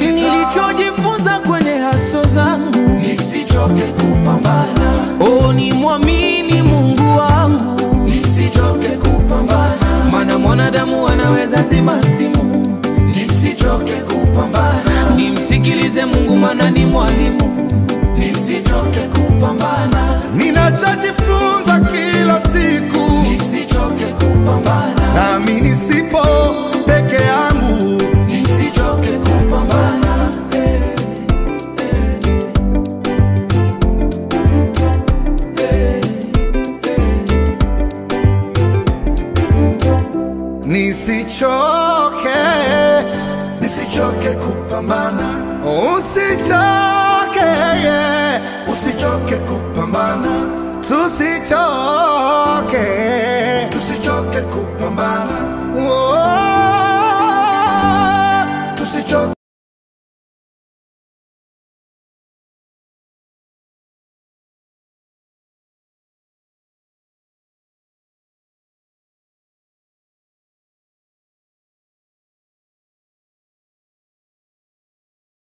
Nilichojifunza kwenye haso zangu, nisichoke kupambana. Oh, ni muamini Mungu wangu, nisichoke kupambana. Mana mwanadamu anaweza zima simu, nisichoke kupambana. Nimsikilize Mungu mana ni mwalimu, nisichoke kupambana. Ninachojifunza kila siku, nisichoke kupambana. nami nisipo peke yangu, nisichoke kupambana. Nisichoke kupambana. Usichoke, usichoke kupambana. Tusichoke kupambana. Oh.